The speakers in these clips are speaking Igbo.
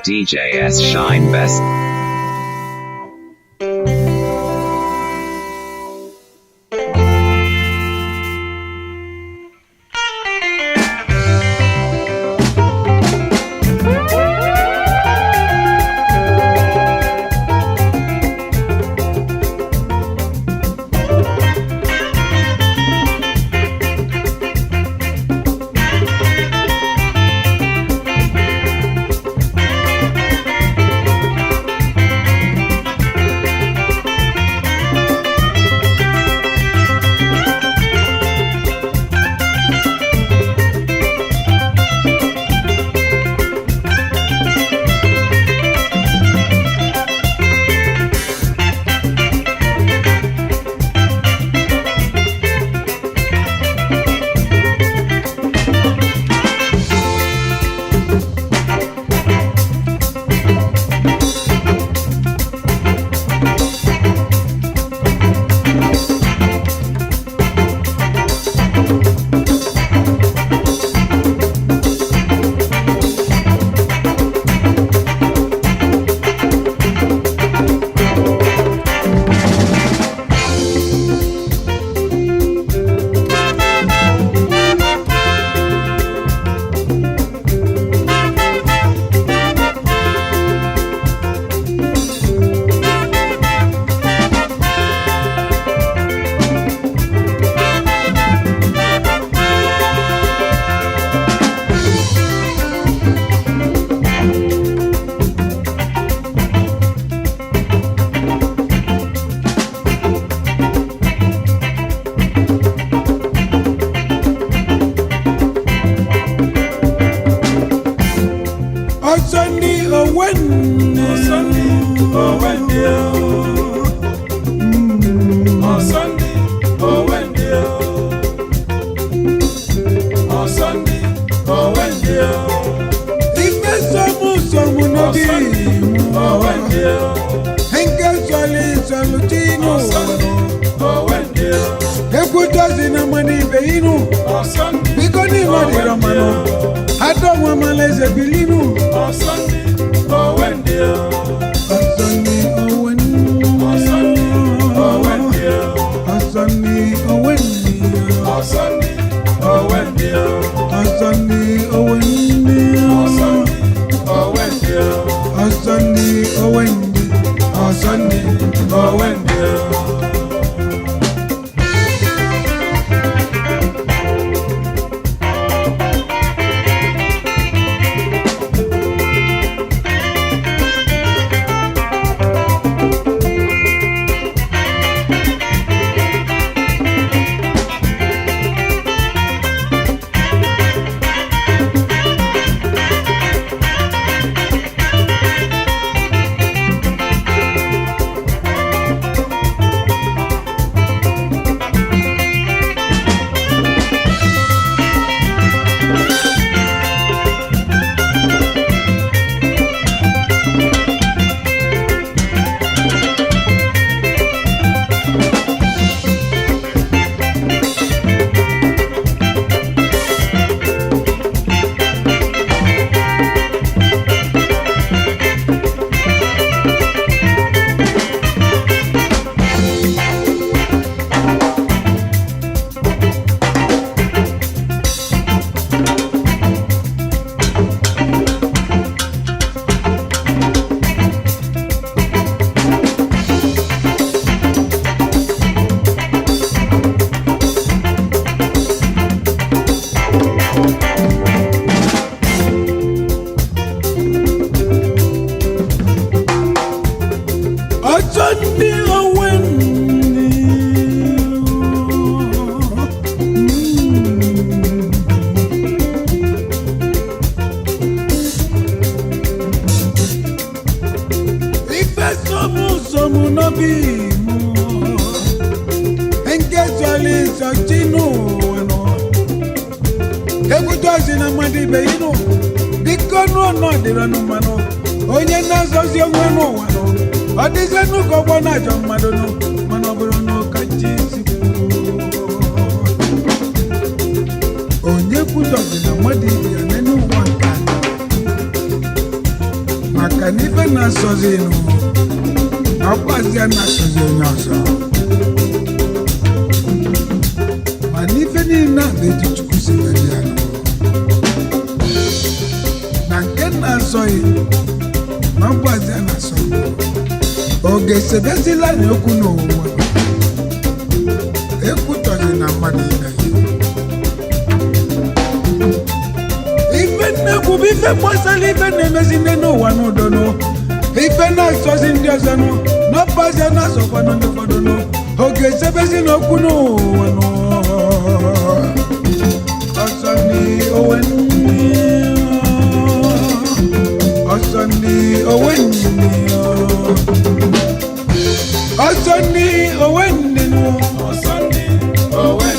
DJS Shine Best. ife na-asọzi inu ọkwazie na-asọzi onye ọzọ mana ife niile a bụ etu Chukwu si were ya na nke na-asọghị na ọkwazie na-asọ oge sebezila na okwu n'ụwa ekwutọghị na mmadụ ile ife nnekwu bụ ife gbasara ife na-emezi ndị n'ụwa n'udo ife na-asọzi ndị ọzọ n'ọpazi na-asọkwa ndị ụfọdụ oge sebezi n'okwu n'ụwa ọsọ ndị owe ọsọ ndị owe ọsọ ndị owe ọsọ ndị owe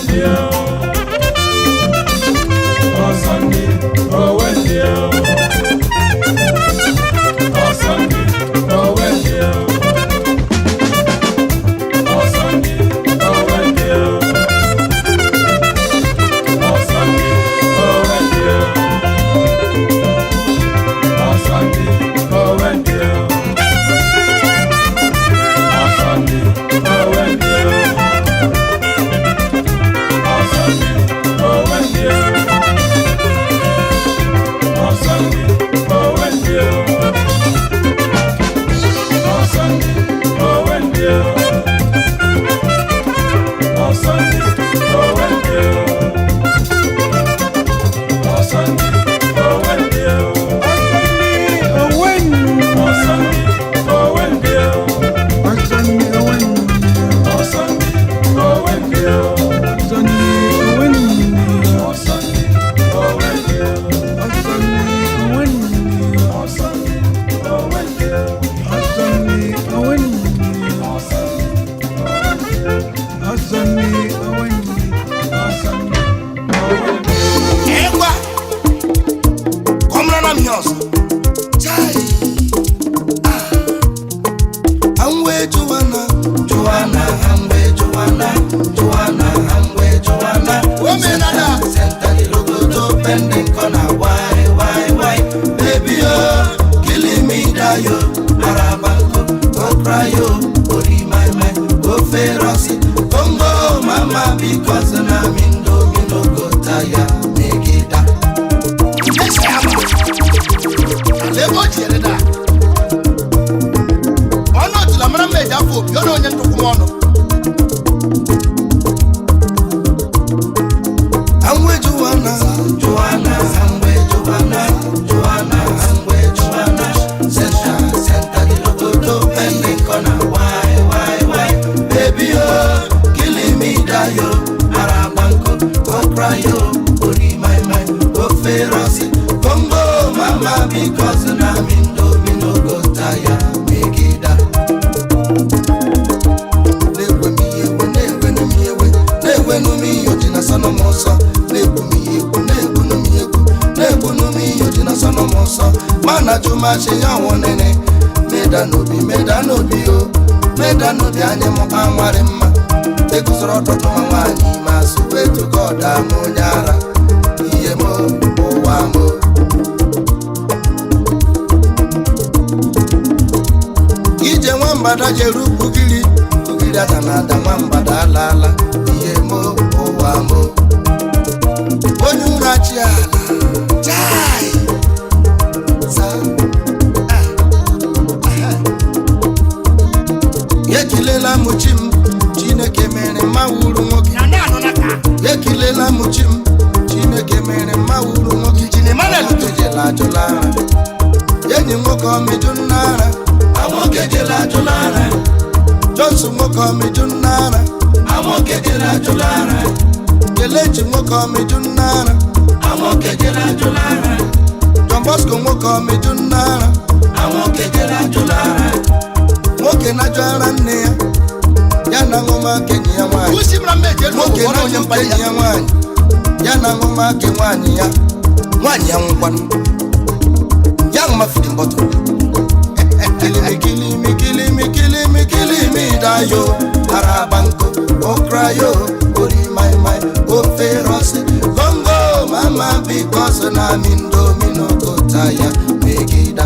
Because na mi ndo mi no go tire megida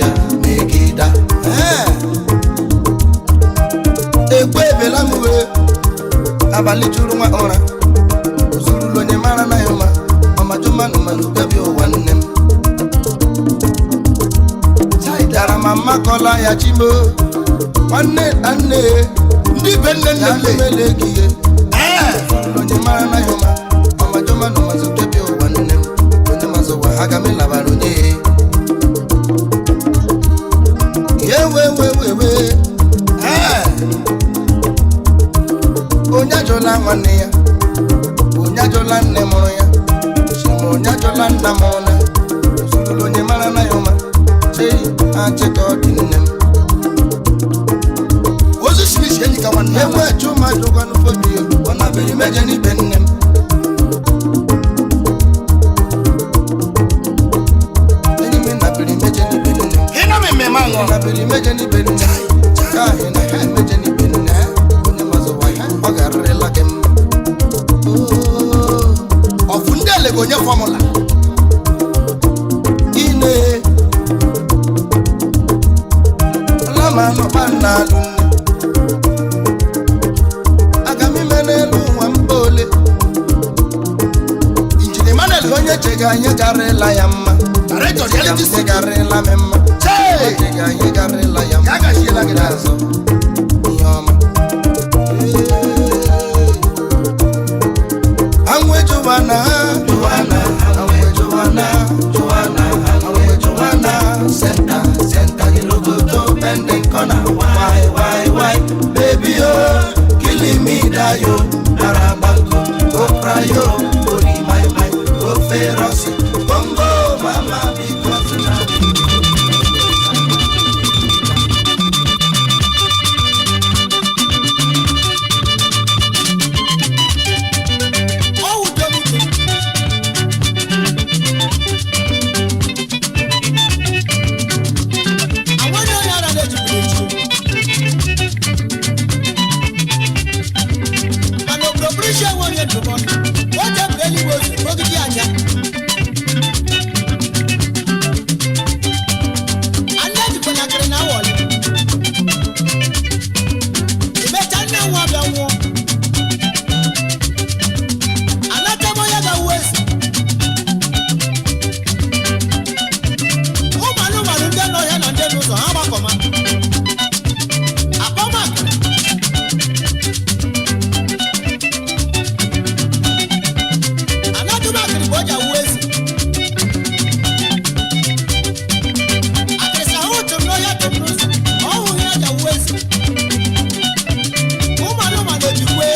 ya megida ekwe bela muwe abalị juru nwa ụra zuru onye mara na ya ma ọmajụma nụmanụ gabi ụwa nne m dara ma mmakọla ya chimo nwanne na nne ndị be nne nne mele gị ihe onye mara na ya ma ọmajụma nụmanụ gabi ụwa nne m onye mazụ ụwa ha ga melabara onye yewewewewe onye ajụla nwanne ya onye ajụla nne mụrụ ya chima onye ajụla nna mụrụ na zuru onye mara na ya ụma chei achịka ọ dị nne m ozu simisi enyi ka nwanne enwe chuma jụkwanụ fobi ọ nabere meje n'ibe nne m enyi m nabere meje n'ibe nne m Hina mmemme aṅụ. nabere meje n'ibe nne m ka ahị na ha emeje n'ibe nne onye mazụ wa ya ọ ga-arịrịla gị mma Ọfụ ndị ele ga onye fọmụla. ine lama nọkpa n'alụ nne aga m ime n'elu ụwa mba ole Injin Emmanuel onye chega anyị garịla ya mma Director Reality Onye City. garịla m mma Chee! chega anyị garịla ya mma Ya gachiela gị n'azụ. ihe ọma anwụ ejuwana anwụ ejuwana anwụ ejuwana senta ilogodo bending corner why baby oh killing me dayo arabanko go prayo ori my go ferosi bongo mama because na Ọwụ Demuke. Àwọn onye ara na-ejikwa eju. Mana obodo isi enwe onye ndụmọdụ. O jeburu eluigwe ozu ogidi anya. Anya jikwanyakịrị na awọlị. Imecha nne nwa bịa nwụọ. Anatamo ya ga wesi. Ụmụ ndị nọ ya na ndị n'ụzọ ha gbakọma. Akpọmakịrị. Anatụmakịrị bụ o ji awụ ezi. Akịrịsị ahụ tụrụ n'ọhịa tụrụ n'ụzọ. Ọ hụghị ya ji awụ ezi. Ụmụ anụmanụ ejikwe.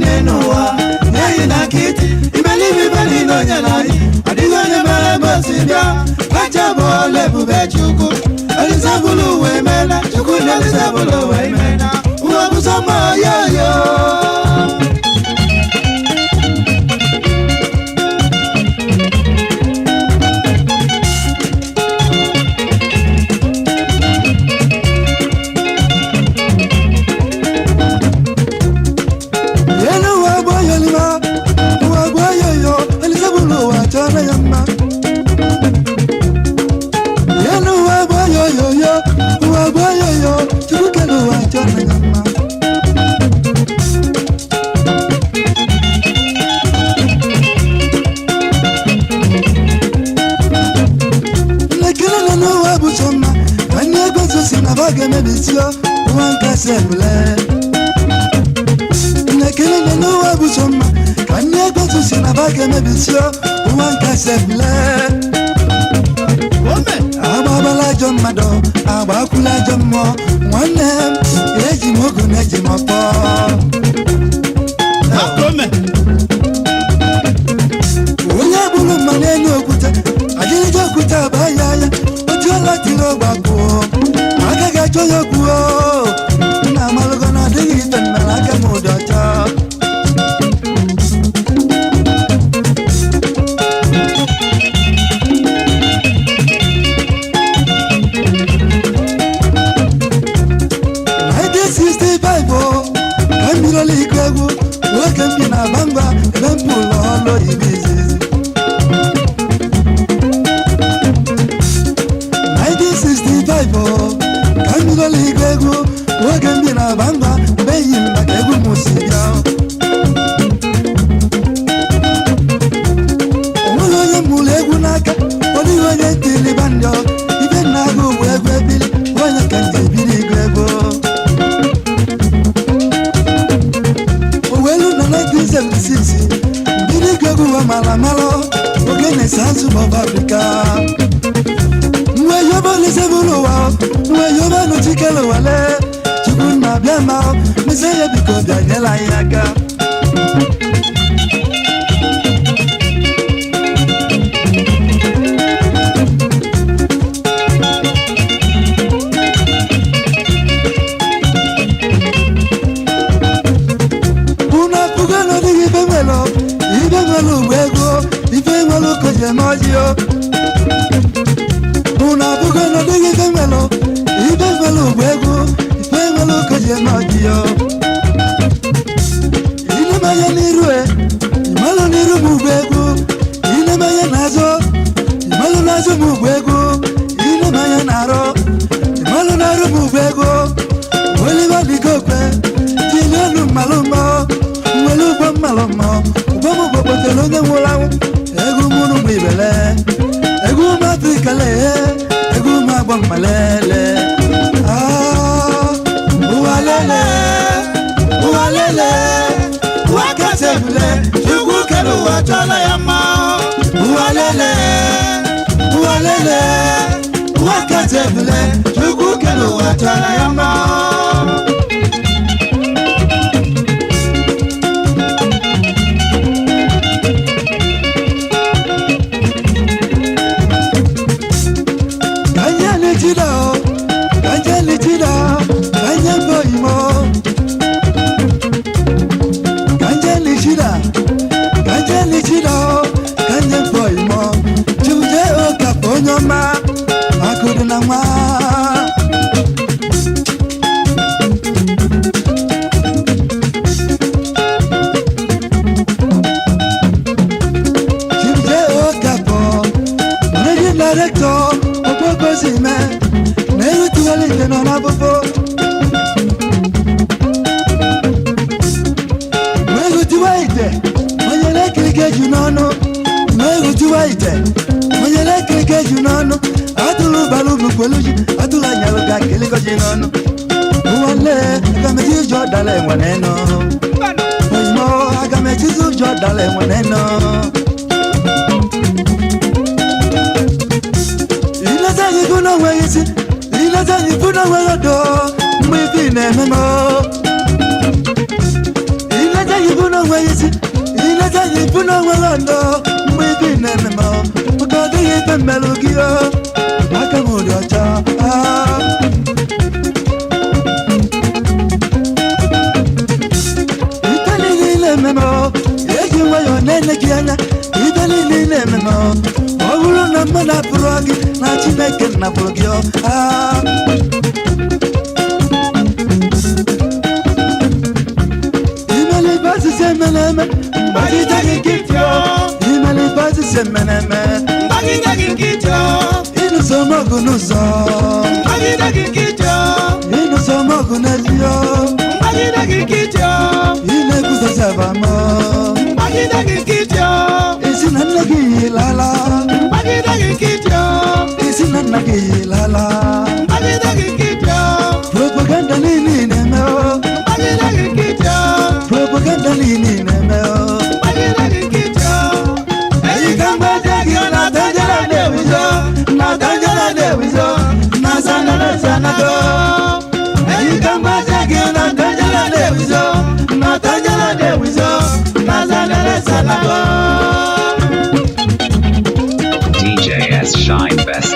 na n'ụwa n'ihi na nkịtị imelibe ibeli n'onye na-adị adịghị onye mere bosi bịa kacha bụ ọla ebube Chukwu Elizabulu wee mena Chukwu na Elizabulu wee mena ụwa bụ sọma yoyo agbabala ajọ mmadụ agbakwula ajọ mmụọ nwanne m eji m ogu na eji m ọkpọ onye gburu mma n'elu okwute adịrịja okwute abaa ya anya otu ọla tiri ọgbakọ agaghị achọ ya okwu nna amalụgo na adịghị ife mmara aka m ụdị ọcha ileta Inata yibuno wayisi, inata yibuno walondo, mwibi nememo, mkodi yipe melugio, makamudi ocha. Itali nile memo, yeji wayo nene kianya, itali nile memo, ogulu na mana purogi, na chineke na purogio. Semeneme, bagita gikityo. Imali basi semeneme, bagita gikityo. Inu somogu nuso, bagita gikityo. Inu somogu nezyo, bagita gikityo. Ine kusa sabamo, bagita gikityo. Isinana gilala, bagita gikityo. Isinana gilala, bagita gikityo. Propaganda nini nemeo, bagita gikityo. Propaganda nini nemeo, bagita gikityo. Eyi kamba jagi na tanjala dewizo, na tanjala dewizo, na sana go. Eyi kamba jagi na tanjala dewizo, na tanjala dewizo, na sana go. DJ S Shine Best.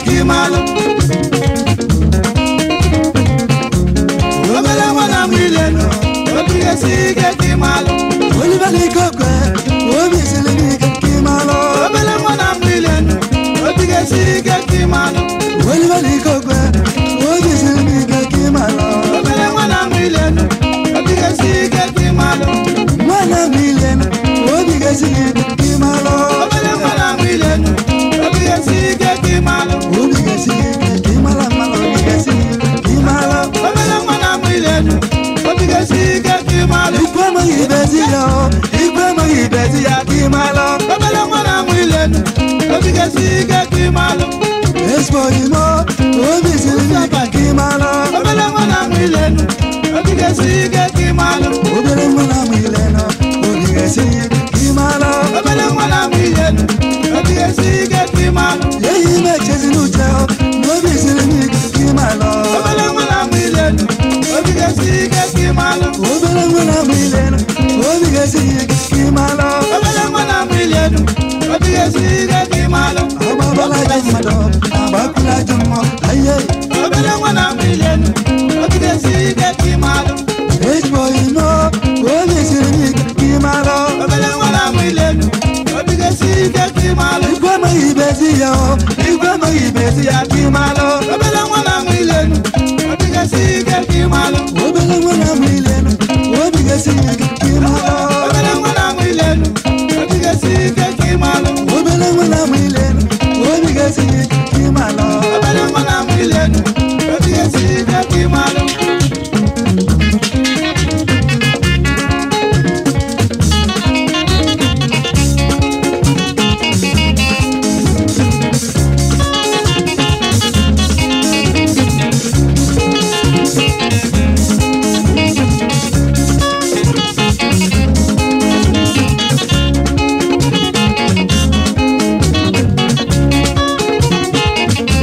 Kimalo, ga-esiga ka ịmalụ Espoimo, obi siri m ike ka ị mara. obere nwa na-amụ ilenu obi ga-esiga ka ịmalụ Obere nwa na-amụ ile nọ, obi ga-esi ike ka ị mara. obere nwa na-amụ ilenu obi ga-esiga ka ịmalụ Ehi m echezi n'uche ọ, na obi siri m ike ka ị mara. obere nwa na-amụ ilenu obi ga-esiga ka ịmalụ Obere nwa na-amụ ile nọ, obi ga-esi ike ka ị mara. obere nwa na-amụ ilenu obi ga-esiga ka ịmalụ Agbabala ajọ mmadụ, agbakwula ajọ mmụọ, aye. obere nwa na-amụ ilenu obi ga-esiga ka ịmalụ Espoimo, obi siri m ike ka ị mara. obere nwa na-amụ ilenu obi ga-esiga ka ịmalụ Igwe amaghị ibezi ya ọ, igwe amaghị ibezi ya ka ị mara. obere nwa na-amụ ilenu obi ga-esiga ka ịmalụ Obere nwa na-amụ ile nọ, obi ga-esi ike ka ị mara. obere nwa na-amụ ilenu obi ga-esiga ka ịmalụ Obere nwa na-amụ ile nọ, obi ga-esi ike ka ị mara. obere nwa na-amụ ilenu obi ga-esiga ka ịmalụ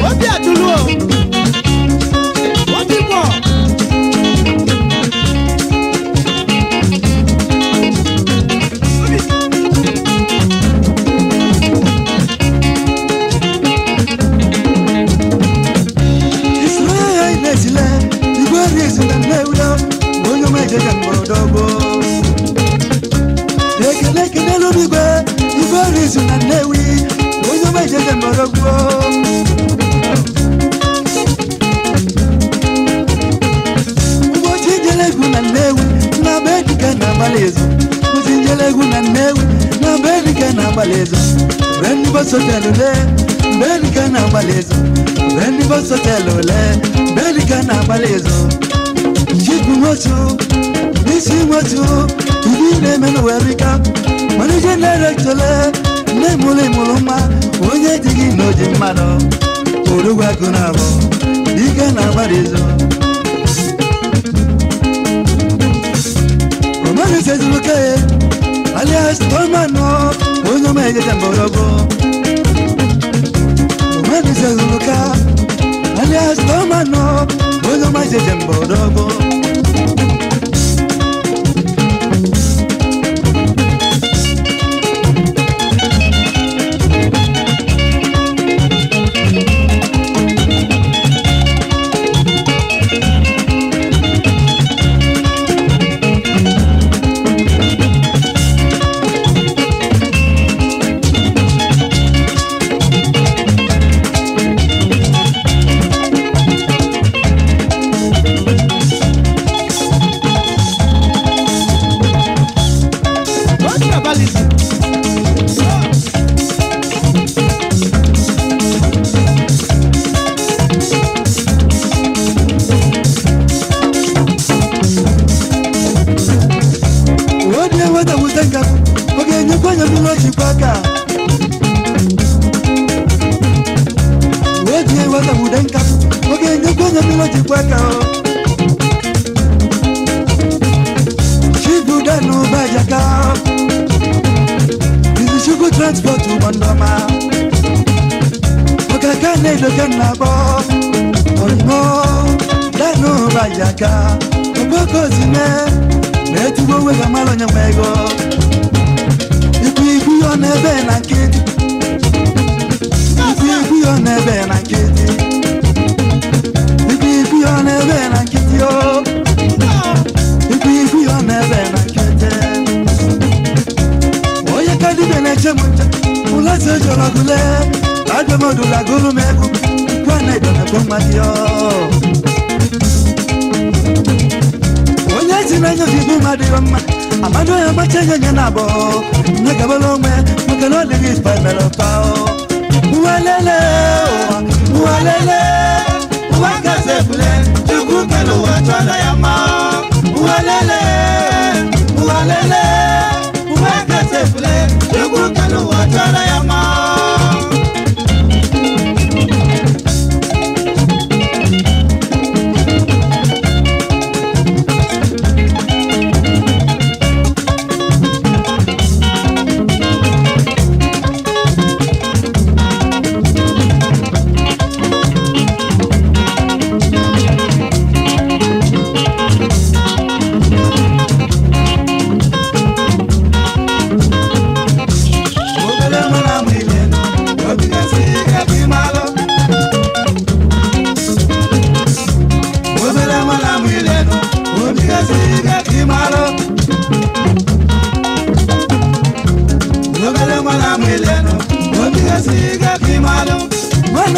obi atụlụ obi kwọ Isoro ya ị na-esile, igwe na-esi na Nnewi ọ, onye ọma ejeje mgbọrọdọgbo. Ekele ekelelu m igwe, igwe na-esi na Nnewi, onye ọma ejeje mgbọrọgbo. Ụbọchị njele egwu na Nnewi, na be dike na-agbalị ezu. Ụbọchị njele egwu na Nnewi, na be dike na-agbalị ezu. Mgbe ndị bọs họtelụ lee, mgbe dike na-agbalị ezu. Mgbe ndị bọs họtelụ lee, mgbe dike na-agbalị ezu. Chikwu nwotu, n'isi nwotu, ibi na-eme n'Owerrika. Manija na-erektọle, nne mụrụ ịmụrụ mma, onye dị gị na oji mmadụ. Orugwu agụ na-abụ, dike na-agbalị ezu. Romani Sezuke, alias Tomano, onye ọma ejeje mgbọrọgwụ. Romani Sezuke, alias Tomano, onye ọma ejeje mgbọrọgwụ. obi abalịsị Obi eweta wute nkapụ, ọ ga-enyekwa anya mmiri o jikwa aka. Obi eweta wute nkapụ, ọ ga-enyekwa anya mmiri o jikwa aka. Chibuda n'ụba ajaka, Izichukwu transport ụgbọ ndọma. Ọkaka na-edoka na-akpọ, Oyimo, da n'ụba ajaka, Ogboko Ozime, na-etigbo onwe ka mmalụ onye nwe ego. Ikwu ya ọ na-ebe na nkịtị. Ikwu ya ọ na-ebe na nkịtị. Ikwu ya ọ na-ebe na nkịtị o. Ikwu ya ọ na-ebe na nkịtị. Onye ka dibịa na-eche m nche, ụlọ si ojoro gụle, adụmọdụ lagoro m egwu, ikwu a na-edo na-ekpo mmadụ o. Onye si n'anya obibi mmadụ ịrọ mma, amado ya gbacha enyo na abụọ, nye gabala onwe, maka na ọ dịghị ispa mere ụpa o. Uwalele ụwa, uwalele, ụwa kasị ebule, Chukwu kere ụwa chọrọ ya mma. Uwalele, uwalele, ụwa kasị ebule, Chukwu kere ụwa chọrọ ya mma.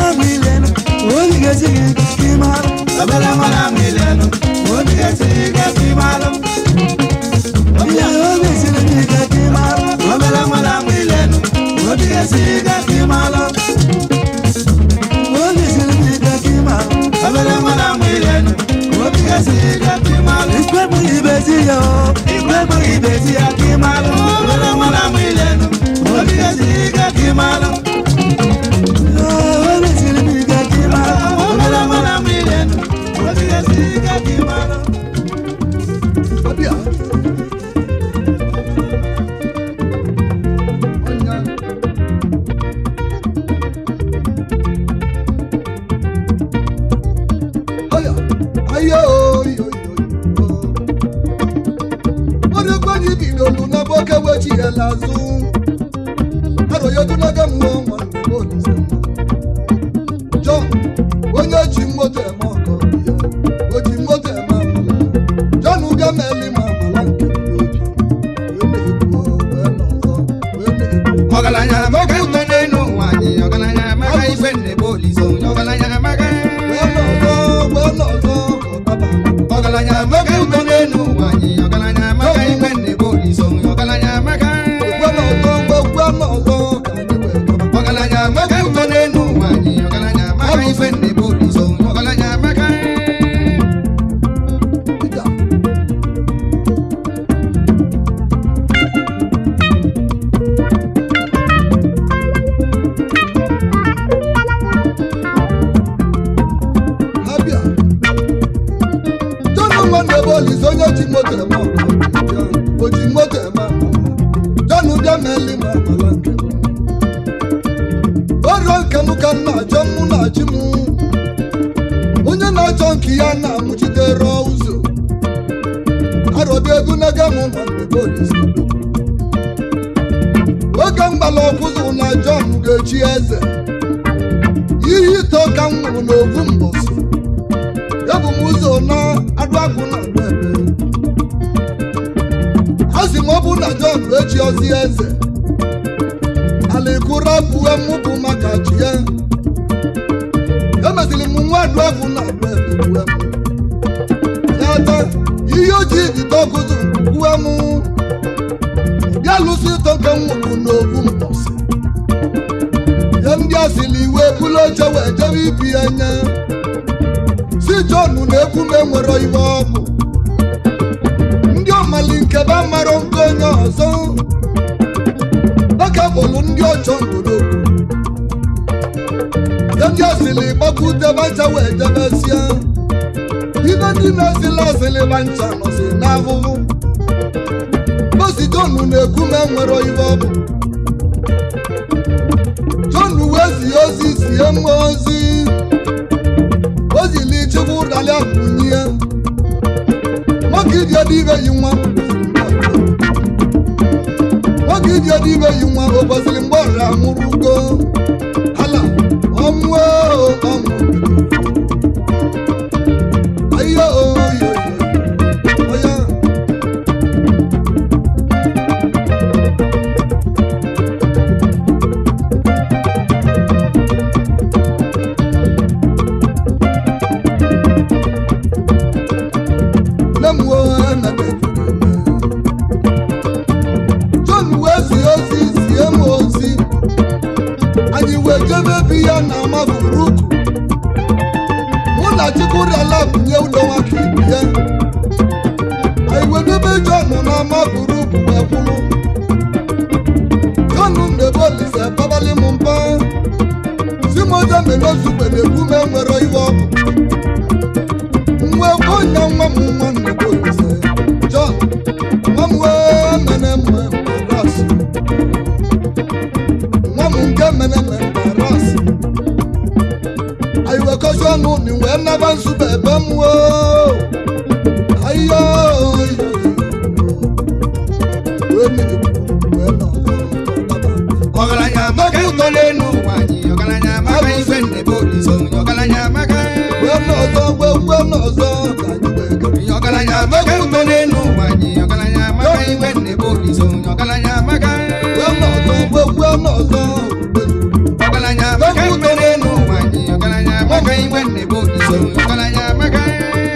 mwana mileno Odigesiga kimalo Obele mwana mileno Odigesiga kimalo Oya odigesiga kimalo Obele mwana mileno Odigesiga kimalo Odigesiga kimalo Obele mwana mileno Odigesiga kimalo Ikwe mwibesiya Ikwe mwibesiya kimalo Obele mwana mileno Odigesiga kimalo Ọgaranya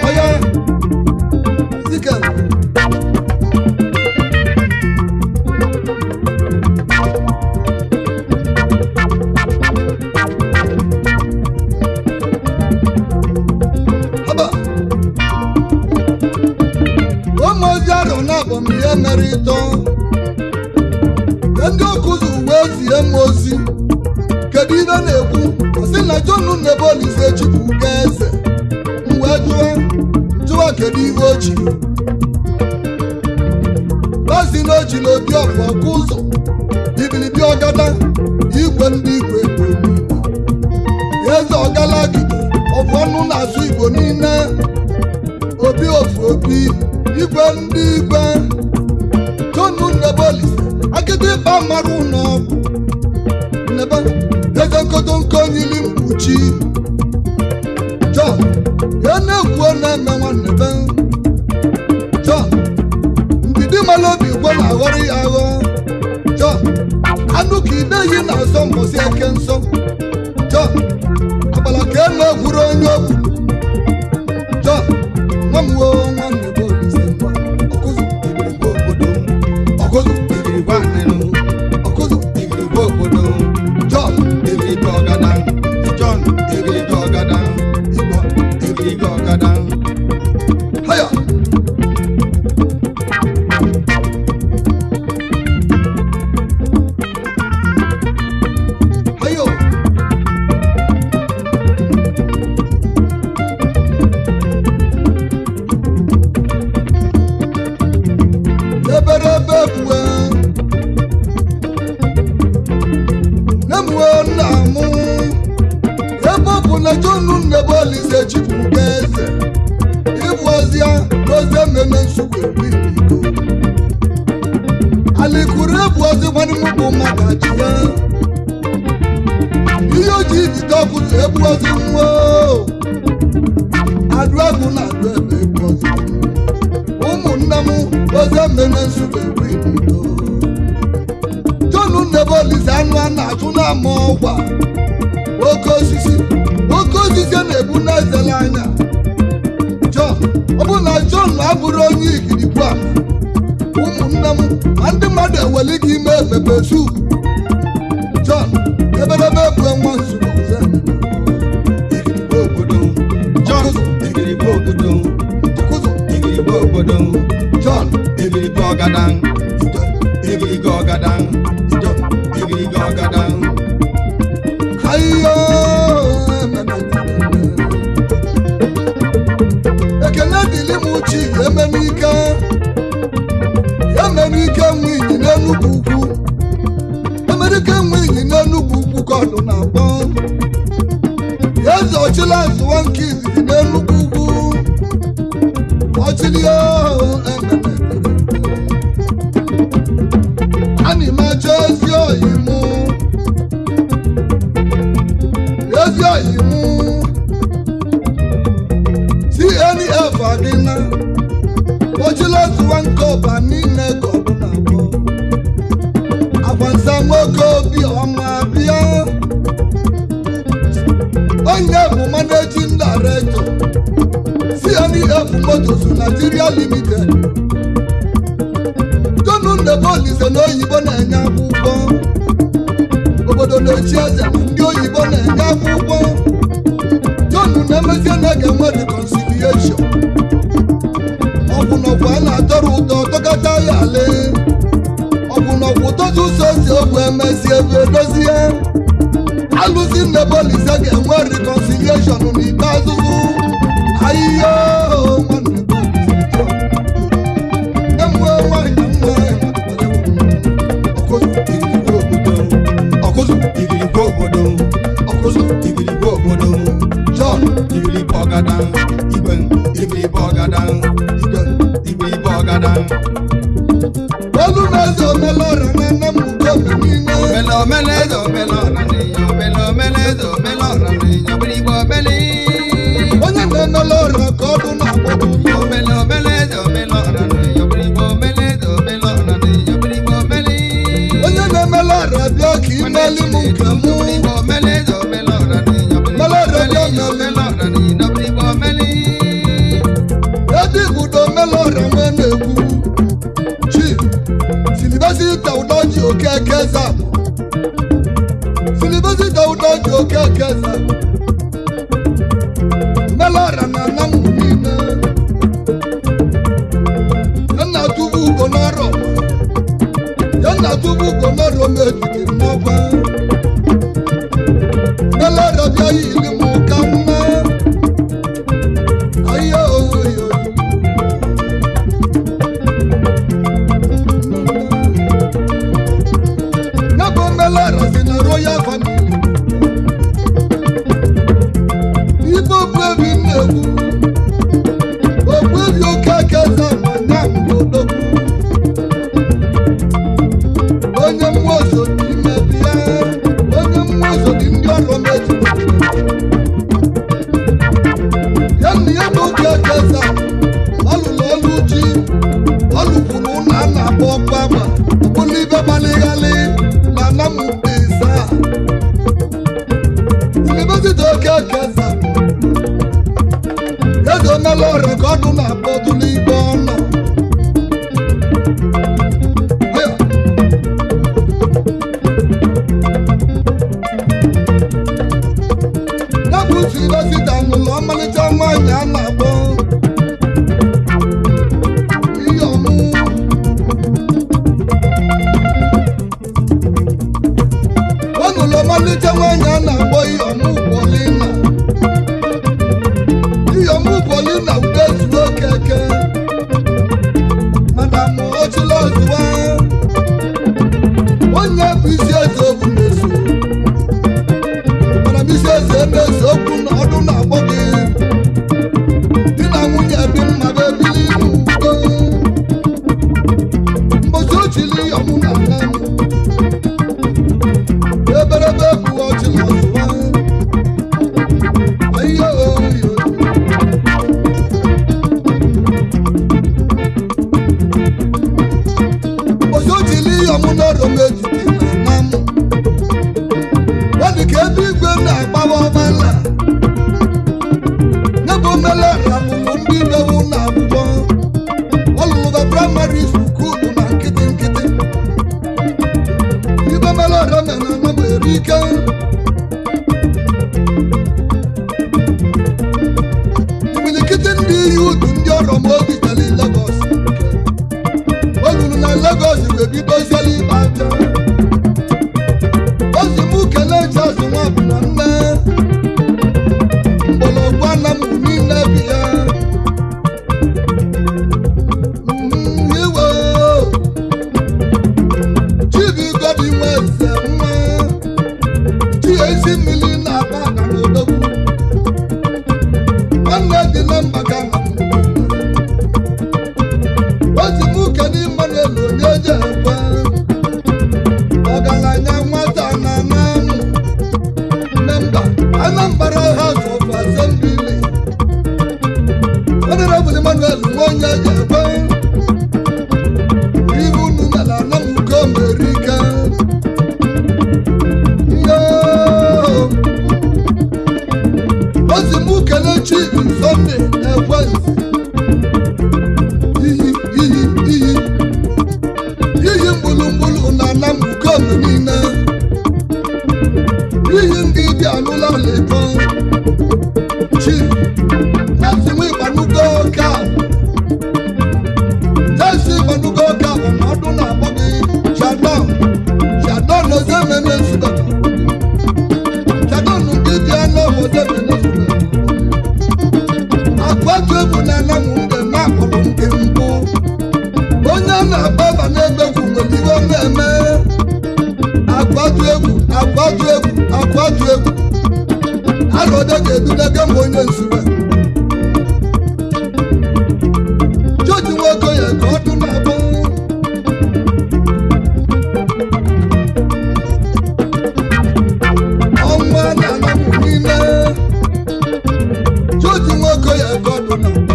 Oya, Zika. Haba. Ụmụozi arọ na-abụ m ihe mere ịtọ. Ndị ọkụzi uwe zie m ozi. Kedu ihe na-ekwu? Ọ sị na John Nnebulise chịbụ ga eze. M wee jụọ kedu ihe o ji. Ozi na o ji n'obi ọfụ ọkụ ụzọ. Ibilibi ọgada igwe ndị igwe bụ eze ọgala gidi ọfụ ọnụ na-azụ Igbo niile. Obi ofu obi igwe ndị igwe. John Nnebulise agịdị ịba mara ụlọ ọgwụ. Nnebe eze nkotonko nyili mkpuchi. John ya na-ekwu na-eme nwanne be. John ndidi mara obi igwe na-aghọrọ ya aghọ. John anụ ka ideyi na-asọ mbọsị eke nsọ. John agbala ka e na-egwuru onye ogwu. John nwa m woo nwanne be Olise mma ọkụzụ igirigbo obodo ọkụzụ igirigbo anịrụ ọkụzụ igirigbo obodo. John igirigbo ọgada. John igirigbo ọgada. Igbo igirigbo ọgada. Haya. Hayo. Eberebe bue. Nemwe nna mụ. Ebe ọ bụ na John Nnebulise chịbụ ga eze. Ịbụ ọzịa n'oze mmemme nsukwu Igbo. Alikuru ebu ozi nwanne m bụ mmadụ achị ya. Ihe o ji ijide ọkụ ebu ozi nwa. Adụ egwu na adụ ebe ebu ozi. Ụmụnne m oze mmemme nsukwu Igbo. John Nnebulise anụ a na-achụ na-ama ọgwa. Oke osisi na-ebu n'ezele anya. John ọ bụ na John abụrụ onye igirigbo a. Ụmụnne m ma ndị mmadụ eweli gị ime pepe sup. John eberebe bụ nwa nsogbu igirigbo obodo. John igirigbo obodo. Igirigbo obodo. John igirigbo ọgada. Igirigbo ọgada. Igirigbo ọgada. Ayo ekene dịlị m uchi emenike nwe inyi n'Enugwu ukwu. Emenike nwe inyi n'Enugwu ukwu ka ọdụ na-akpọ. Eze ọchịla azụwa nke izizi n'Enugwu ukwu. Ọchịlị ana m achọ ezi oyi mụ. Ezi oyi mụ. CNF adịna. Ọchịla azụwa nke ọba niile ka ọdụ na-akpọ. Agbanza nwoke obi ọma bịa. Onye bụ managing director CNF Motors Nigeria Limited. John Nnebulise na oyibo na-enye akwụkwọ. Obodo na-echi eze na ndị oyibo na-enye akwụkwọ. John na-emezie na ga-enwe reconciliation. Ọgwụ n'ọgwụ a na-atọrọ ụtọ tọkata ya ale. Ọgwụ n'ọgwụ ụtọtụ ụzọ esi ogwu emezie ebe edozie. Alụzi Nnebulise ga-enwe reconciliation n'ikpeazụ. Ayiyo nwanne bụ Nemwe nwanyị nwa. Ọkụzụ igirigbo obodo. Ọkụzụ igirigbo obodo. Ọkụzụ igirigbo obodo. John igirigbo ọgada. Igwe igirigbo ọgada. Igwe igirigbo ọgada. Olu na-eze omelọra na nne m ugo mgbe niile. Omeleze omelọra n'inya. Omeleze omelọra n'inya. Igbo omeli. Onye na-emelọra ka ọdụ na-akpọtụ. Omeleze omelọra n'inya. Igbo omeleze omelọra n'inya. Igbo omeli. Onye na-emelọra bịa ka imeli m nke mụ. Omeleze omelọra n'inya. Melọra bịa na keza Silibazi Dauda Joke keza Melara na namumina Yana tubu gonaro Yana tubu gonaro mejiki mwa Melara bia ili mukama Ayo yo Nabo Melara zina royal family Ibo brevi nebu Obwevi okakeza manyango dobu Onye mwozo di mebia Onye mwozo di ndi ọrụ meji Yanni yabo okakeza Ọlụlụ ọlụ ji Ọlụkwuru na na-abụ ọgbama Ọbụlibe gbalighali na namu pesa Silibazi okakeza Ezo melore kọdụ na abọdụ n'igbe ọnụ Nabusi Rosita n'ụlọ ọmalịcha nwanyị a na-akpọ Iyọmụ Ọnụlọ ọmalịcha nwanyị a na-akpọ Iyọmụ Paulina Iyọmụ Paulina udezuo keke Madam Ochilozuwa Onye bụ isi eze obu na-eso Madam isi eze na-eso okwu na ọdụ na-akpọ gị Di na nwunye dị mma bụ ebili n'udo Mbosi ochili Iyọmụ na nne Eberebe bụ Ochilozuwa Ayo yo Osotili Iyọmụ n'ọrụ mejiti na nam Wadị ka ebe igwe na-agbawa ọmala Nyebụ Melara mụrụ ndị bewu na akwụkwọ Ọlụlụba praịmarị skuulu na nkịtị nkịtị Ibe Melara mere na m eri ike Imilikiti ndị iyi udu ndị ọrụ m obi jeli Lagos Olulu na Lagos wee bido siali ịba aja Ozi mụ kelee Charles nwa bụ nwanne Mgbọlọgwụ ana m niile bi ya Iwe Chibi Godi nwe eze nwa Chi ezi mmiri na-aba aka n'odogwu Nwanne dị na mba ka na Ozi mụ kelee Emmanuel onye je ekwe Ọgaranya nwata na nanụ Memba Anambra House of Assembly Honorable Emmanuel onye je ekwe Ibu numela na mụko Amerika Yoo Ozi mụ kelee Chief Sunday Ekwensi Iyi mgbulugbulu na Namukom niile Iyi ndị dị anụla lekọ Chi Jesi Igbanugo ka Jesi Igbanugo ka bụ na ọdụ na-akpọ gị Shadon Ozemene Suga Shadon ndị dị anụ Ozemene Suga Agbatu egwu na Namunde na-akpọrọ nke mbụ Onye a na-agbaba n'egwegwu nwere ihe ọ na-eme Agbatu egwu Alode ga-edulaga m onye Nsugbe George Nwokoye ka ọdụ na-abụ Ọnwa na-anapụ n'ime George Nwokoye ka ọdụ na-abụ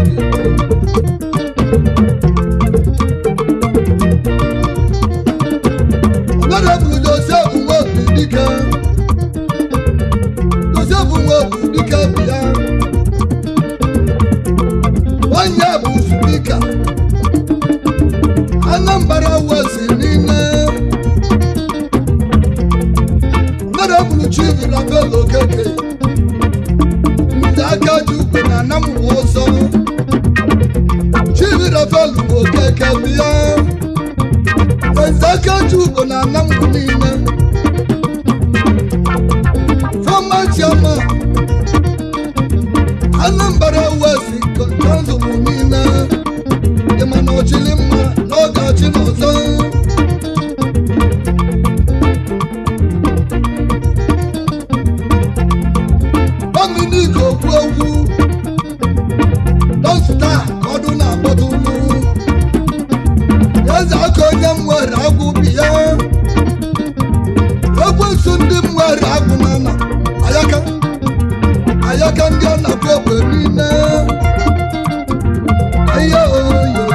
Honorable Joseph Nwobidike bịa Onye bụ spika Anambra West niile Rafael Okeke Nzaka Chukwu na Anam Ụzọ Chief Rafael Okeke bịa Nzaka Chukwu na Anam niile former chairman Anambra West Council niile ịma na ọchịlị mma na ọ ga-achị n'ọzọ Dominic Okwu dọsta ka ọdụ na-akpọtụ unu eze aka onye m nwere agwụ bi ya ekwensu ndị m nwere agwụ n'ala ayaka ndị ọ na-akpọ ogbe niile ayo oyo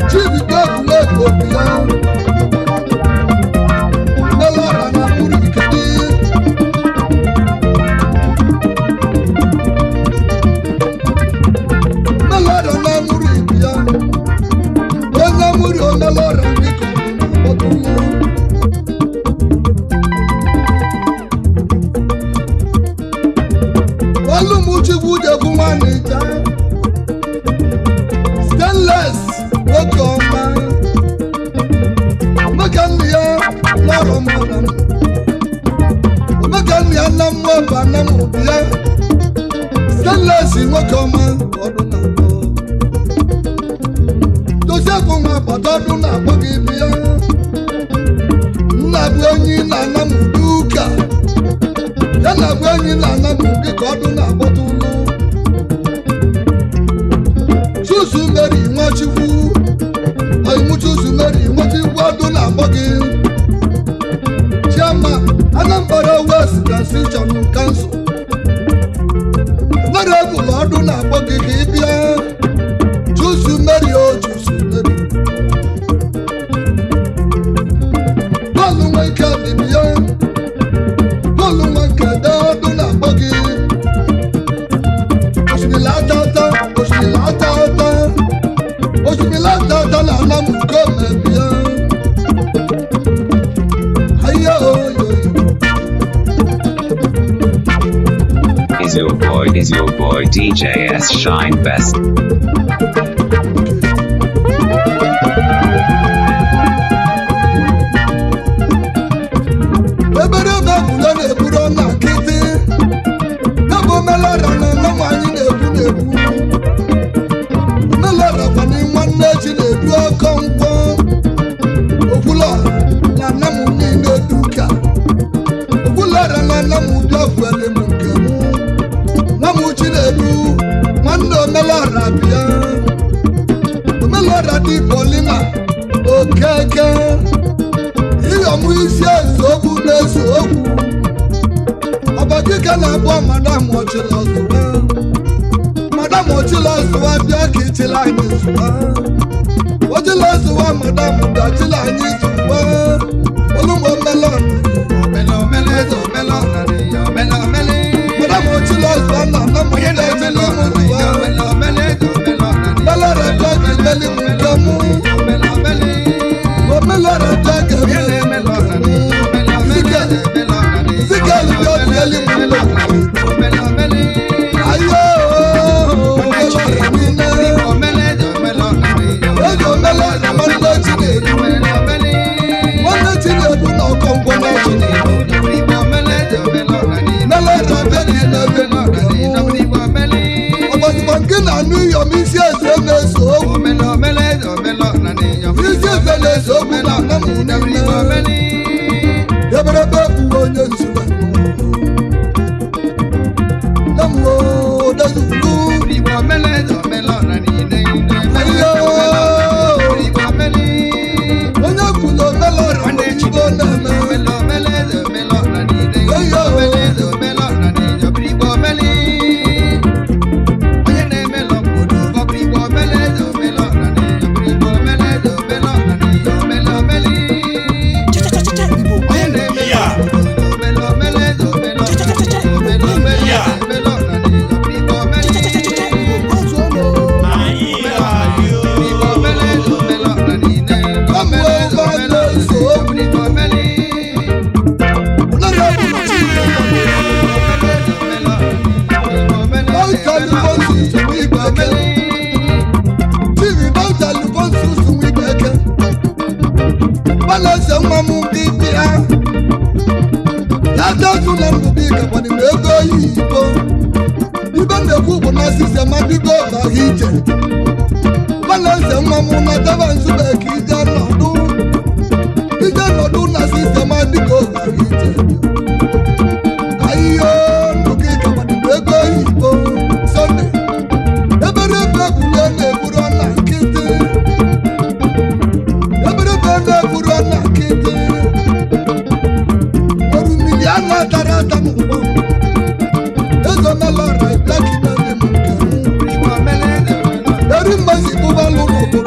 chibikwa egwuregwu obi ya melara na mkpụrụ ikedi melara na mkpụrụ ibi ya onye mụrụ omelara dịka ọdụlụ Olumuchukwu degwu nwanne ja Stainless nwoke ọma omeka nne ya lọrọ mmadụ omeka nne ya nna m nweba nna m obi ya Stainless nwoke ọma ọdụ na-akpọ Joseph nwa agbata ọdụ na-akpọ gị bi ya nna bụ enyi na nna m duka ya na bụ enyi na nna m dịka ọdụ na-akpọta ụlọ Chusu Mary Nwachukwu oyimu Chusu Mary Nwachukwu ọdụ na-akpọ gị Chairman Anambra West Transition Council nara ebula ọdụ na-akpọ gị ka ị bịa Chusu Mary o Chusu Mary bọọlụ nwe ike dịbị ya bọ́ọ̀lù wọn kẹ̀dẹ́ ọdún náà gbọ́gi oṣù mi látàtà là ń lámù kó mẹ́bí ẹ́ ayé òye. Is your boy DJ S Shine Best. Ebere bebụla na-eburu ọna nkịtị ebe omelara na nnọmụ anyị na-ekwu omelara kwanye nwanne chi na-edu ọkọ nkwọ okwula na nnamụ niile duka okwulara na nnamụ dị ọfụele m nke mụ nwamụ chi na-edu nwanne omelara bịa omelara dị polima okeke ịyọmụ isi eze okwu na-eso okwu ọbọdịka na-abụọ madam ọchịla zụwa bịa ka ịchịla anyị zụwa ọchịla zụwa madam dachịla anyị zụwa olugbo melon madam ọchịla zụwa na nnamụ dachịla ụmụ zụwa melara bịa ka imeli m nke mụ omelara bịa ka emeli Zikali yeli mula ayo oyibo ibe na-ekwu bụ na sistem adịgo ọbara ije mana eze nwa m na daba nzube ka ije nọdụ na sistem adịgo ọbara ije ahịhịa ndụ gị kamadịbụ ego oyibo sọnde eberebe egwurie na-egburu na nkịtị eberebe na-egburu na nkịtị oru mmiri a na-atara ata n'ụgbọ ezomelara blaki na ndị m nke eri mmazi bụbalụ n'obodo